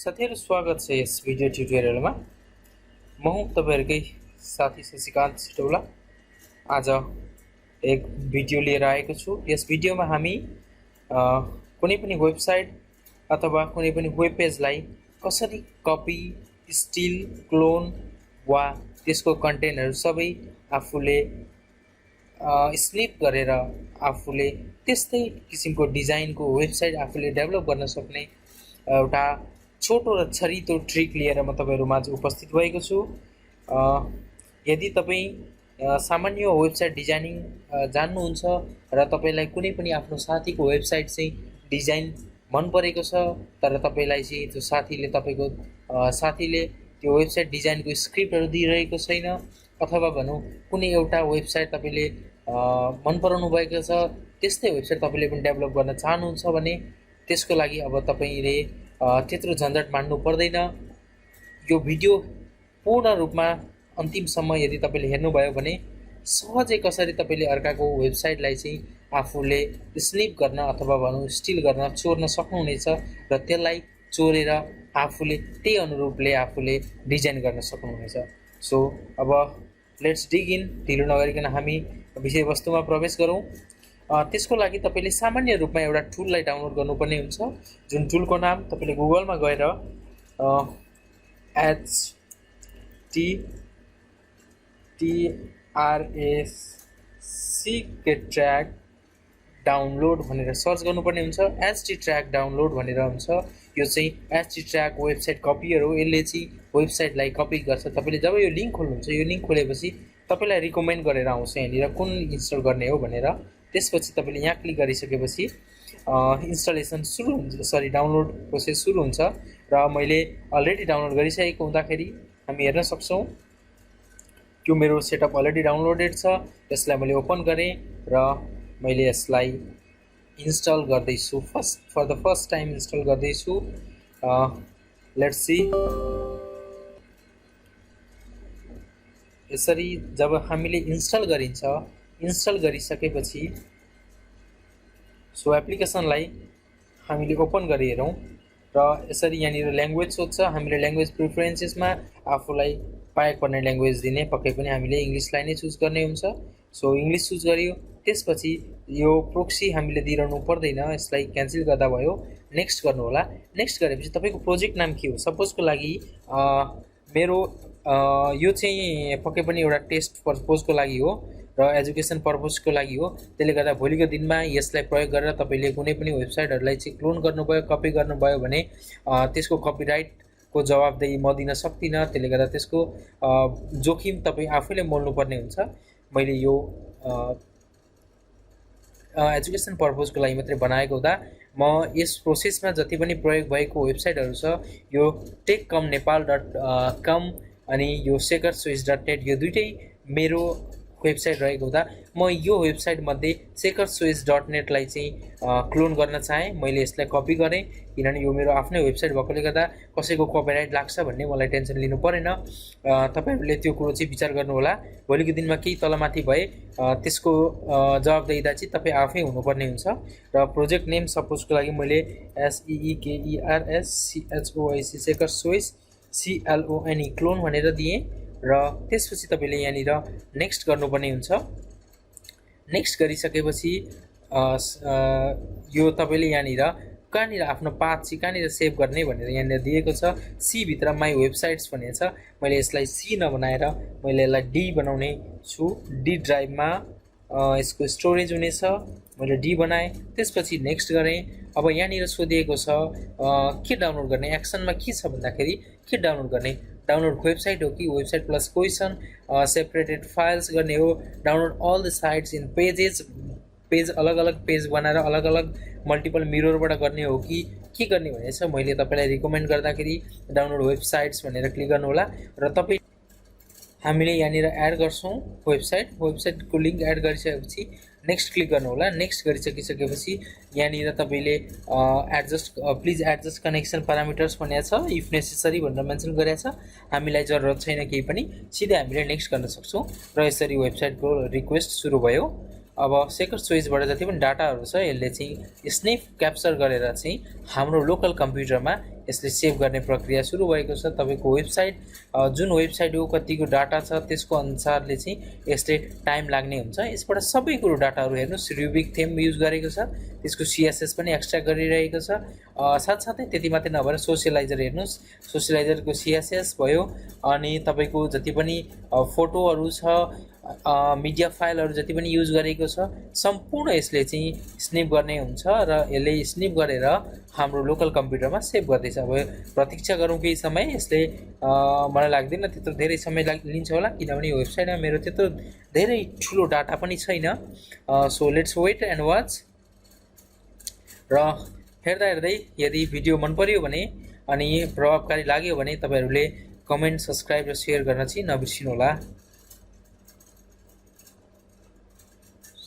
साथीहरु स्वागत छ यस भिडियो ट्युटोरियलमा। म हुँ तपाईहरुकै साथी शशिकान्त सिटौला। आज एक भिडियो लिएर आएको छु। यस भिडियोमा हामी कुनै पनि वेबसाइट अथवा कुनै पनि वेब पेजलाई कसरी कपी, स्टिल, क्लोन वा त्यसको कन्टेन्टहरु सबै आफूले स्निप गरेर आफूले त्यस्तै किसिमको डिजाइनको वेबसाइट आफूले डेभलप गर्न सक्ने एउटा छोटो र छरितो ट्रिक लिएर म तपाईहरु माझ उपस्थित भएको छु। यदि तपाई सामान्य वेबसाइट डिजाइनिङ जान्नुहुन्छ र तपाईलाई कुनै पनि आफ्नो साथीको वेबसाइट चाहिँ डिजाइन मन परेको छ तर तपाईलाई चाहिँ त्यो साथीले तपाईको साथीले त्यो वेबसाइट डिजाइनको स्क्रिप्टहरु दिइरहेको छैन अथवा भनौं कुनै एउटा वेबसाइट तपाईले मन पराउनु भएको छ त्यस्तै वेबसाइट तपाईले पनि डेभलप गर्न चाहनुहुन्छ भने त्यसको लागि अब तपाईले त्यत्रो झन्झट मान्नु पर्दैन। यो भिडियो पूर्ण रूपमा अन्तिमसम्म यदि तपाईले हेर्नुभयो भने सहजै कसरी तपाईले अर्काको वेबसाइटलाई चाहिँ आफूले स्निप गर्न अथवा भनौं स्टिल गर्न चोर्न सक्नुहुनेछ र त्यसलाई चोरेर आफूले त्यही अनुरूपले आफूले डिजाइन गर्न सक्नुहुनेछ। सो अब लेट्स डिग इन। ढिलो नगरिकन हामी विषयवस्तुमा प्रवेश गरौँ। त्यसको लागि तपाईले सामान्य रूपमा एउटा टुललाई डाउनलोड गर्नुपर्ने हुन्छ जुन टुलको नाम तपाईले गुगलमा गएर httrack डाउनलोड भनेर सर्च गर्नुपर्ने हुन्छ। httrack डाउनलोड भनेर हुन्छ। यो चाहिँ httrack वेबसाइट कपियर हो। यसले चाहिँ वेबसाइटलाई कपी गर्छ। तपाईले जब यो लिंक खोल्नुहुन्छ यो लिंक खोलेपछि तपाईलाई रिकमेन्ड गरेर आउँछ यहाँनिर कुन इन्स्टल गर्ने हो भनेर। त्यसपछि तपाईले यहाँ क्लिक गरिसकेपछि इन्स्टलेसन सुरु हुन्छ, डाउनलोड प्रोसेस सुरु हुन्छ र मैले अलरेडी डाउनलोड गरिसकेको हुँदाखेरि हामी हेर्न सक्छौं त्यो मेरो सेटअप अलरेडी डाउनलोडेड छ। यसलाई मैले ओपन गरे र मैले यसलाई इन्स्टल गर्दै छु। For the first time install गर्दै छु। Let's see. यसरी जब हामीले इन्स्टल गरिन्छ, इन्स्टल गरिसकेपछि सो एप्लिकेसनलाई हामीले ओपन गरी हेरौं र यसरी यहाँनिर ल्याङ्ग्वेज सोध्छ। हामीले ल्याङ्ग्वेज प्रिफरेन्सेसमा आफूलाई पाएको पर्ने ल्याङ्ग्वेज दिने, पक्कै पनि हामीले इंग्लिशलाई नै चुज गर्ने हुन्छ। सो इंग्लिश चुज गरियो। त्यसपछि यो प्रोक्सी हामीले दिइरहनु पर्दैन, यसलाई क्यान्सल गर्दा भयो। नेक्स्ट गर्नु होला। नेक्स्ट गरेपछि तपाईको प्रोजेक्ट नाम के हो? सपोजको लागि मेरो यो चाहिँ पक्कै पनि एउटा टेस्ट पर्पजको लागि हो र एजुकेसन पर्पजको लागि हो। त्यसले गर्दा भोलिको दिनमा यसलाई प्रयोग गरेर तपाईले कुनै पनि वेबसाइटहरुलाई चाहिँ क्लोन गर्नुभयो, कपी गर्नुभयो भने त्यसको कपिराइटको जवाफदेही म दिन सक्दिन। त्यसले गर्दा त्यसको जोखिम तपाई आफैले मोल्नु पर्ने हुन्छ। मैले यो एजुकेसन पर्पजको लागि मात्रै बनाएको हुँदा म यस प्रोसेसमा जति पनि प्रयोग भएको वेबसाइटहरु छ यो techcomnepal.com अनि यो shakerswiss.net यो दुईटै मेरो वेबसाइट रहेको हुँदा म यो वेबसाइट मध्ये shakerswiss.net लाई चाहिँ क्लोन गर्न चाहे। मैले यसलाई कपी गरे किनभने यो मेरो आफ्नै वेबसाइट भएकोले गर्दा कसैको कपिराइट लाग्छ भन्ने मलाई टेन्सन लिनु परेन। तपाईहरुले त्यो कुरो चाहिँ विचार गर्नु होला। भोलिको दिनमा केही तलमाथि भए त्यसको जवाफदेहीता चाहिँ तपाई आफै हुनुपर्ने हुन्छ। र प्रोजेक्ट नेम सपोजको लागि मैले SEEKERSCHOIC ShakersWiss क्लोन भनेर दिए र त्यसपछि तपाईले यहाँनिर नेक्स्ट गर्नुपर्ने हुन्छ। नेक्स्ट गरिसकेपछि यो तपाईले यहाँनिर कहाँनिर आफ्नो पाथ चाहिँ कहाँनिर सेभ गर्ने भनेर यहाँनिर दिएको छ। सी भित्र माई वेबसाइट्स भनेको छ। मैले यसलाई सी नबनाएर मैले यसलाई डी बनाउने छु। डी ड्राइभमा यसको स्टोरेज हुनेछ। मैले डी बनाए। त्यसपछि नेक्स्ट गरे। अब यहाँनिर सोधिएको छ के डाउनलोड गर्ने, एक्सनमा के छ भन्दाखेरि के डाउनलोड गर्ने, डाउनलोड वेबसाइट हो कि website plus question, separated files गर्ने हो, download all the sites in pages, page अलग अलग पेज बनाएर अलग अलग मल्टिपल मिररबाट गर्ने हो कि के गर्ने भनेछ। मैले तपाईलाई रिकमेन्ड गर्दाखेरि डाउनलोड वेबसाइट्स भनेर क्लिक गर्नु होला र तपाई हामीले यहाँनिर एड गर्छौं वेबसाइटको लिंक एड गरिसकेपछि नेक्स्ट क्लिक गर्नु होला। नेक्स्ट गरिसकेपछि यहाँनिर तपाईले प्लिज एडजस्ट कनेक्सन प्यारामिटर्स भनेको छ। इफ नेसेसरी भनेर मेन्सन गरेको छ। हामीलाई जरुरत छैन केही पनि, सिधै हामीले नेक्स्ट गर्न सक्छौं र यसरी वेबसाइटको रिक्वेस्ट सुरु भयो। अब shakerswiss जति पनि डाटाहरु छ यसले चाहिँ स्निफ क्याप्चर गरेर चाहिँ हाम्रो लोकल कम्प्युटरमा यसले सेभ गर्ने प्रक्रिया सुरु भएको छ। तपाईको वेबसाइट जुन वेबसाइट हो कतिको डाटा छ त्यसको अनुसारले चाहिँ यसले टाइम लाग्ने हुन्छ। यसबाट सबै कुरो डाटाहरू हेर्नुस्, रुबिक थीम युज गरेको छ, त्यसको सीएसएस पनि एक्सट्र्याक्ट गरिरहेको छ। साथसाथै त्यति मात्रै नभएर सोसियलाइजर हेर्नुस्, सोसियलाइजरको सीएसएस भयो, अनि तपाईको जति पनि फोटोहरू छ, मिडिया फाइलहरू जति पनि युज गरेको छ सम्पूर्ण यसले चाहिँ स्निप गर्ने हुन्छ र यसले स्निप गरेर हाम्रो लोकल कम्प्युटरमा सेभ गर्दैछ। अब प्रतीक्षा गरौँ केही समय। यसले मलाई लाग्दैन त्यत्रो धेरै समय लिन्छ होला, किनभने यो वेबसाइटमा मेरो त्यत्रो धेरै ठुलो डाटा पनि छैन। So let's wait and watch. र हेर्दा हेर्दै यदि भिडियो मन पर्यो भने अनि प्रभावकारी लाग्यो भने तपाईहरूले कमेन्ट, सब्सक्राइब र सेयर गर्न चाहिँ नबिर्सिनु होला।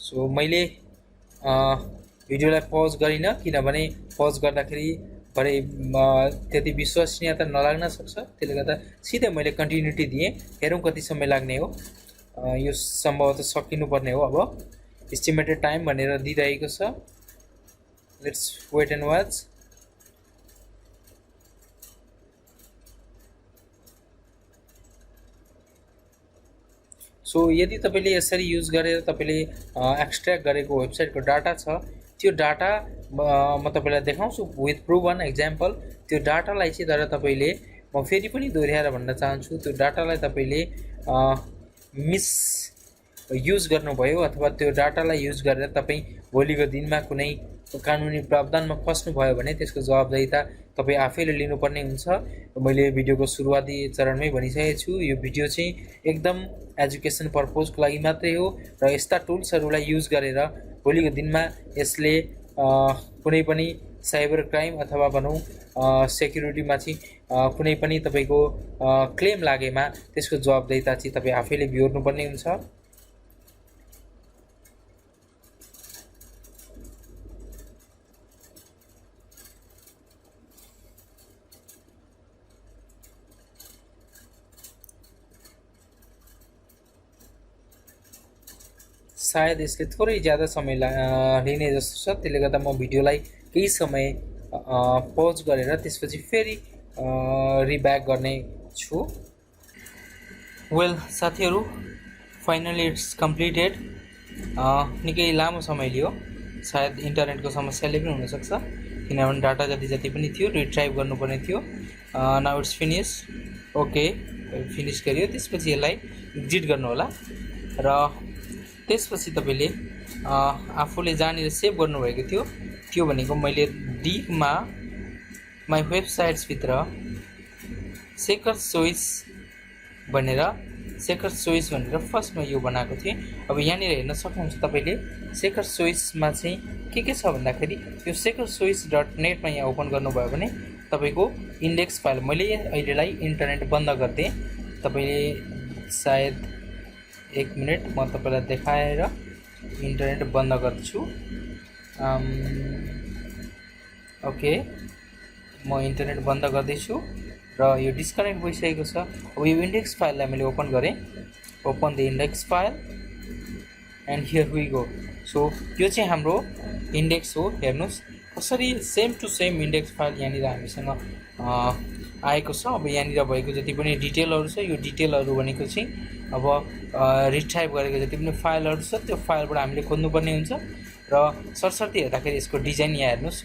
सो मैले भिडियोलाई पज गरिनँ, किनभने पज गर्दाखेरि भरे त्यति विश्वसनीयता नलाग्न सक्छ। त्यसले गर्दा सिधै मैले कन्टिन्युटी दिएँ। हेरौँ कति समय लाग्ने हो। यो सम्भवतः सकिनुपर्ने हो। अब एस्टिमेटेड टाइम भनेर दिइरहेको छ। Let's wait and watch. So यदि तपाईले यसरी युज गरेर तपाईले एक्सट्र्याक्ट गरेको वेबसाइटको डाटा छ, त्यो डाटा म तपाईलाई देखाउँछु विथ प्रुभन एक्जाम्पल। त्यो डाटालाई चाहिँ तर तपाईले म फेरि पनि दोहोऱ्याएर भन्न चाहन्छु, त्यो डाटालाई तपाईले मिस युज गर्नुभयो अथवा त्यो डाटालाई युज गरेर तपाईँ भोलिको दिनमा कुनै कानुनी प्रावधानमा फस्नुभयो भने त्यसको जवाबदेहिता तपाईँ आफैले लिनुपर्ने हुन्छ। मैले भिडियोको सुरुवाती चरणमै भनिसकेको छु, यो भिडियो चाहिँ एकदम एजुकेसन पर्पजको लागि मात्रै हो र यस्ता टुल्सहरूलाई युज गरेर भोलिको दिनमा यसले कुनै पनि साइबर क्राइम अथवा भनौँ सेक्युरिटीमा चाहिँ कुनै पनि तपाईँको क्लेम लागेमा त्यसको जवाबदेहिता चाहिँ तपाईँ आफैले बिहोर्नुपर्ने हुन्छ। सायद यसले थोरै ज्यादा समय लिने जस्तो छ, त्यसले गर्दा म भिडियोलाई केही समय पज गरेर त्यसपछि फेरि रिब्याक गर्ने छु। वेल साथीहरू, फाइनली इट्स कम्प्लिटेड। निकै लामो समय लियो, सायद इन्टरनेटको समस्याले पनि हुनसक्छ, किनभने डाटा जति पनि थियो रिट्राइभ गर्नुपर्ने थियो। Now it's finish. Okay, finish गरियो। त्यसपछि यसलाई एक्जिट गर्नु होला र त्यसपछि तपाईले आफूले जानेर सेभ गर्नुभएको थियो त्यो भनेको मैले डिपमा माई वेबसाइट्सभित्र सेकर्स चोइस भनेर फर्स्टमा यो बनाएको थिएँ। अब यहाँनिर हेर्न सक्नुहुन्छ तपाईँले सेकर्स चोइसमा चाहिँ के छ भन्दाखेरि यो sekerschoice.net यहाँ ओपन गर्नुभयो भने तपाईँको इन्डेक्स फाइल, मैले अहिलेलाई इन्टरनेट बन्द गरिदिएँ। तपाईँले सायद 1 मिनट म तपाईलाई देखाएर इन्टरनेट बन्द गर्छु। ओके, म इन्टरनेट बन्द गर्दैछु र यो डिस्कनेक्ट भइसकेको छ। अब यो इन्डेक्स फाइललाई मैले ओपन गरेँ। Open the index file and here we go. So यो चाहिँ हाम्रो इन्डेक्स हो। हेर्नुहोस् कसरी same to same index file यहाँनिर हामीसँग आएको छ। अब यहाँनिर भएको जति पनि डिटेलहरू छ, यो डिटेलहरू भनेको चाहिँ अब रिट्राइभ गरेको जति पनि फाइलहरू छ त्यो फाइलबाट हामीले खोज्नुपर्ने हुन्छ। र सरसर्ती हेर्दाखेरि यसको डिजाइन यहाँ हेर्नुहोस्,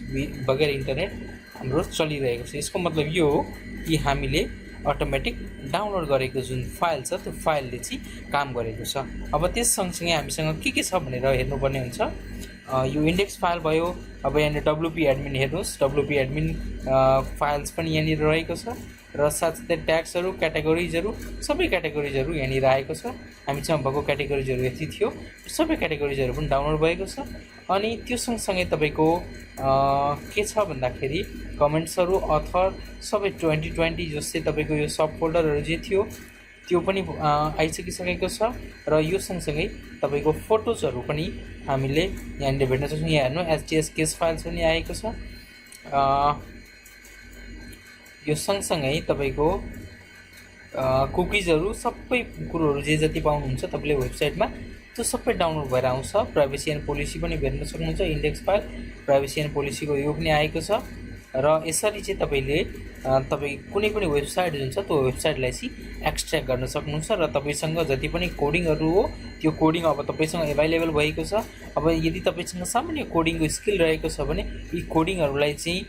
बगैर इन्टरनेट हाम्रो चलिरहेको छ। यसको मतलब यो हो कि हामीले अटोमेटिक डाउनलोड गरेको जुन फाइल छ त्यो फाइलले चाहिँ काम गरेको छ। अब त्यस सँगसँगै हामीसँग के छ भनेर हेर्नुपर्ने हुन्छ। यो इन्डेक्स फाइल भयो। अब यहाँनिर डब्लुपी एडमिन हेर्नुहोस्, डब्लुपी एडमिन फाइल्स पनि यहाँनिर रहेको छ र साथसाथै ट्याग्सहरू, क्याटेगोरिजहरू, सबै क्याटेगोरिजहरू यहाँनिर आएको छ। हामीसँग भएको क्याटेगोरिजहरू यति थियो, सबै क्याटेगोरिजहरू पनि डाउनलोड भएको छ। अनि त्यो सँगसँगै तपाईँको के छ भन्दाखेरि कमेन्ट्सहरू, अथर सबै 2020 जस्तै तपाईँको यो सब फोल्डरहरू जे थियो त्यो पनि आइसकिसकेको छ। र यो सँगसँगै तपाईँको फोटोजहरू पनि हामीले यहाँनिर भेट्न सक्छौँ। यहाँ हेर्नु एचटिएस केस फाइल्स पनि आएको छ। यो सँगसँगै तपाईँको कुकिजहरू सबै कुरोहरू जे जति पाउनुहुन्छ तपाईँले वेबसाइटमा त्यो सबै डाउनलोड भएर आउँछ। प्राइभेसी एन्ड पोलिसी पनि भेट्न सक्नुहुन्छ। इन्डेक्स फाइल प्राइभेसी एन्ड पोलिसीको यो पनि आएको छ। र यसरी चाहिँ तपाईले तपाई कुनै पनि वेबसाइट हुन्छ त्यो वेबसाइटलाई चाहिँ एक्सट्र्याक्ट गर्न सक्नुहुन्छ र तपाईसँग जति पनि कोडिङहरु हो त्यो कोडिङ अब तपाईसँग अवेलेबल भएको छ। अब यदि तपाईसँग सामान्य कोडिङको स्किल रहेको छ भने यी कोडिङहरुलाई चाहिँ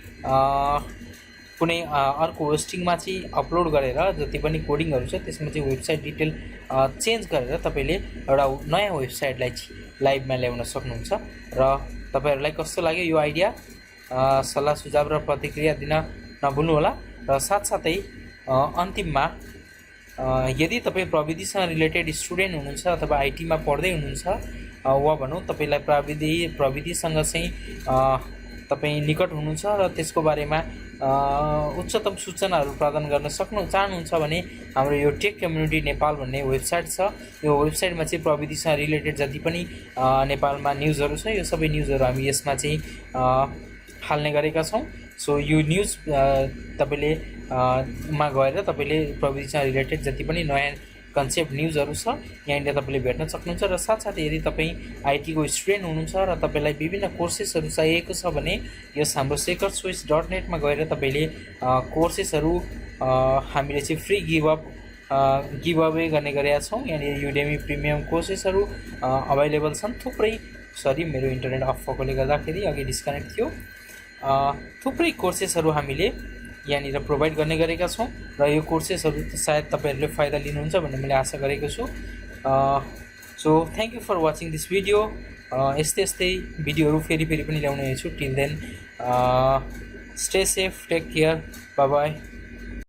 कुनै अर्को होस्टिङमा चाहिँ अपलोड गरेर जति पनि कोडिङहरु छ त्यसमा चाहिँ वेबसाइट डिटेल चेन्ज गरेर तपाईले एउटा नयाँ वेबसाइटलाई चाहिँ लाइभमा ल्याउन सक्नुहुन्छ। र तपाईहरुलाई कस्तो लाग्यो यो आइडिया? सल्लाह सुझाव र प्रतिक्रिया दिन नभुल्नु होला। र साथसाथै अन्तिममा यदि तपाई प्रविधिसँग रिलेटेड स्टुडेन्ट हुनुहुन्छ अथवा आईटीमा पढ्दै हुनुहुन्छ वा भनौं तपाईलाई प्रविधिसँग चाहिँ तपाई निकट हुनुहुन्छ र त्यसको बारेमा उच्चतम सूचनाहरू प्रदान गर्न चाहनुहुन्छ भने हाम्रो यो टेक कम्युनिटी नेपाल भन्ने वेबसाइट छ। यो वेबसाइटमा चाहिँ प्रविधिसँग रिलेटेड जति पनि नेपालमा न्यूजहरू छ यो सबै न्यूजहरू हामी यसमा चाहिँ हाल्ने गरेका छौं। सो यो न्यूज तपाईले मा गएर तपाईले प्रविधिसँग रिलेटेड जति पनि नयाँ कन्सेप्ट न्यूजहरू छ यहाँनिर तपाईले भेट्न सक्नुहुन्छ। र साथसाथै यदि तपाई आईटी को स्टुडेन्ट हुनुहुन्छ र तपाईलाई विभिन्न कोर्सेसहरू चाहिएको छ भने यस हाम्रो shakerswiss.net मा गएर तपाईले कोर्सेसहरू हामीले चाहिँ फ्री गिभ अवे गर्ने गरेका छौं। यहाँनिर युडेमी प्रिमियम कोर्सेसहरू अवेलेबल छन् थुप्रै। सरी मेरो इन्टरनेट अफ भएकोले गर्दाखेरि अघि डिस्कनेक्ट थियो। थुप्रै कोर्सेसहरू हामीले यहाँनिर प्रोभाइड गर्ने गरेका छौं र यो कोर्सेसहरू सायद तपाईहरुले फाइदा लिनुहुन्छ भन्ने मैले आशा गरेको छु। So thank you for watching this video. यस्तै भिडियोहरू फेरि पनि ल्याउने छु। Till then stay safe, take care, bye by.